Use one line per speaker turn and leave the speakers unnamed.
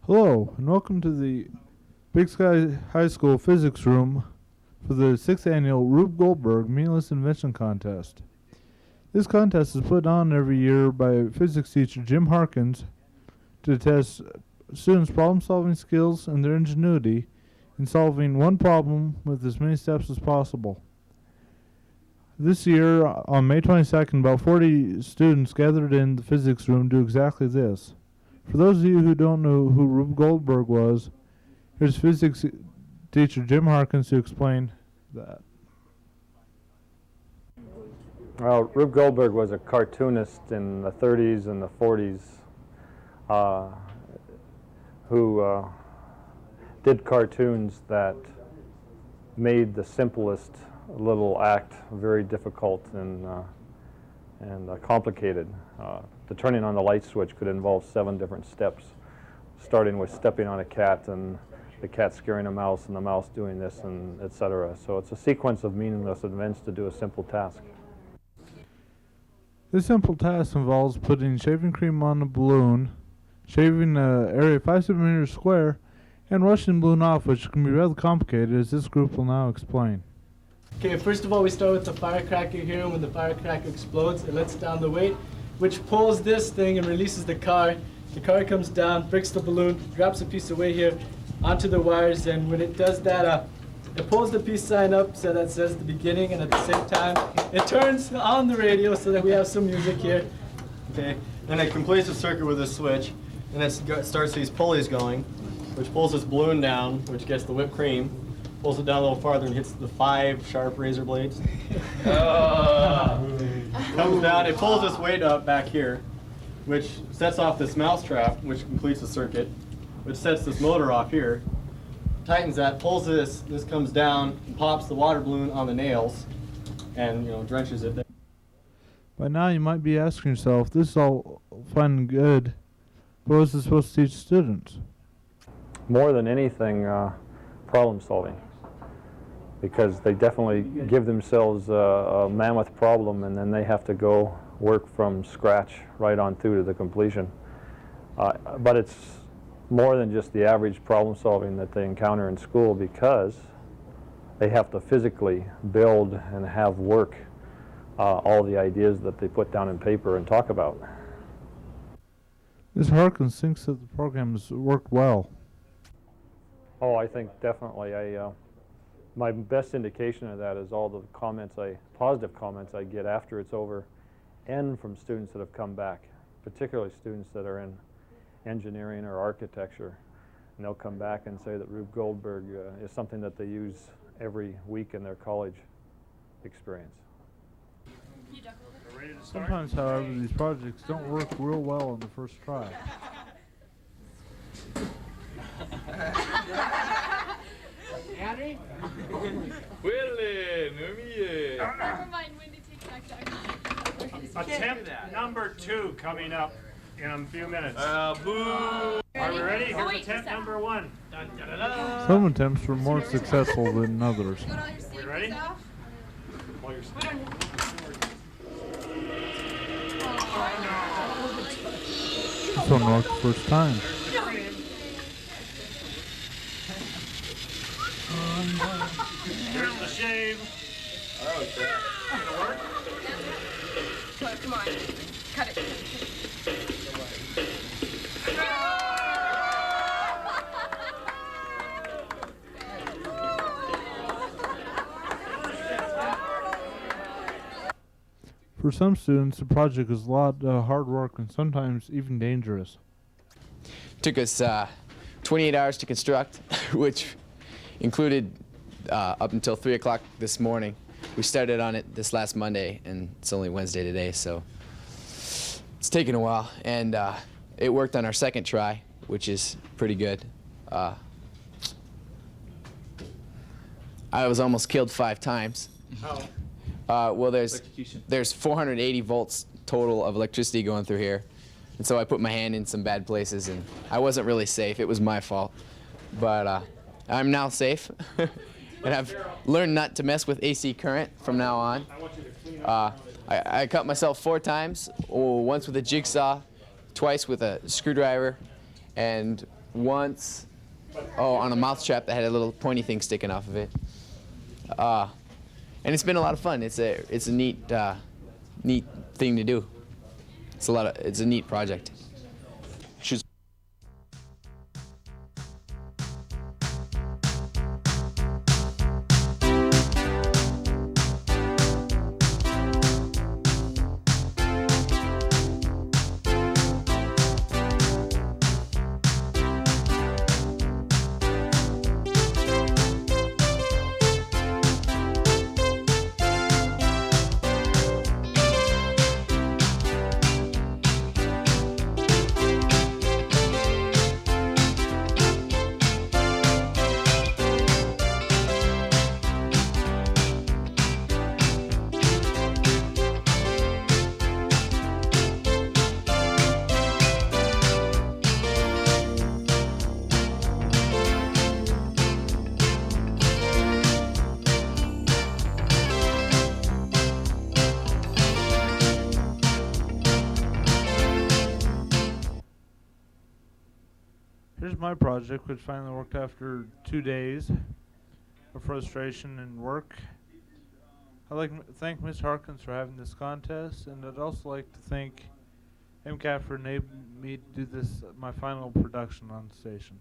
Hello, and welcome to the Big Sky High School Physics Room for the 6th annual Rube Goldberg Meaningless Invention Contest. This contest is put on every year by physics teacher Jim Harkins to test students' problem-solving skills and their ingenuity in solving one problem with as many steps as possible. This year, on May 22nd, about 40 students gathered in the physics room to do exactly this. For those of you who don't know who Rube Goldberg was, here's physics teacher Jim Harkins to explain that.
Well, Rube Goldberg was a cartoonist in the 30s and the 40s who did cartoons that made the simplest little act very difficult and complicated. The turning on the light switch could involve 7 different steps, starting with stepping on a cat and the cat scaring a mouse and the mouse doing this, and etc. So it's a sequence of meaningless events to do a simple task.
This simple task involves putting shaving cream on a balloon, shaving an area 5 centimeters square, and washing the balloon off, which can be rather complicated, as this group will now explain.
Okay, first of all, we start with the firecracker here, and when the firecracker explodes, it lets down the weight, which pulls this thing and releases the car. The car comes down, breaks the balloon, drops a piece of weight here onto the wires, and when it does that, it pulls the peace sign up so that says the beginning, and at the same time, it turns on the radio so that we have some music here.
Okay, then it completes the circuit with a switch, and it starts these pulleys going, which pulls this balloon down, which gets the whipped cream, pulls it down a little farther and hits the 5 sharp razor blades. Comes down, it pulls this weight up back here, which sets off this mouse trap, which completes the circuit, which sets this motor off here, tightens that, pulls this comes down, and pops the water balloon on the nails, and drenches it there.
By now you might be asking yourself, this is all fun and good, but what is this supposed to teach students?
More than anything, problem solving, because they definitely give themselves a mammoth problem and then they have to go work from scratch right on through to the completion. But it's more than just the average problem solving that they encounter in school, because they have to physically build and have work all the ideas that they put down in paper and talk about.
Ms. Harkins thinks that the program has worked well.
Oh, I think definitely. My best indication of that is all the positive comments I get after it's over, and from students that have come back, particularly students that are in engineering or architecture. And they'll come back and say that Rube Goldberg is something that they use every week in their college experience.
Sometimes, however, these projects don't work real well on the first try.
Henry? Never mind, Wendy, take back.
Attempt number 2 coming up in a few minutes.
Boo!
Are we ready?
Oh,
Here's
wait,
attempt number 1. Dun, dun, dun, dun.
Some attempts were more successful than others.
We ready? Pull your
This one worked the first time.
Here's the shave.
Okay.
Gonna work?
Come on, cut it.
For some students, the project is a lot of hard work and sometimes even dangerous.
Took us 28 hours to construct, which included up until 3 o'clock this morning. We started on it this last Monday, and it's only Wednesday today, so it's taken a while. And it worked on our second try, which is pretty good. I was almost killed 5 times. Well, there's 480 volts total of electricity going through here. And so I put my hand in some bad places, and I wasn't really safe. It was my fault. But I'm now safe. And I've learned not to mess with AC current from now on. I cut myself 4 times, once with a jigsaw, twice with a screwdriver, and once. Oh, on a mouth trap that had a little pointy thing sticking off of it. And it's been a lot of fun. It's a neat neat thing to do. It's a neat project.
Here's my project, which finally worked after 2 days of frustration and work. I'd like to thank Ms. Harkins for having this contest, and I'd also like to thank MCAT for enabling me to do this, my final production on the station.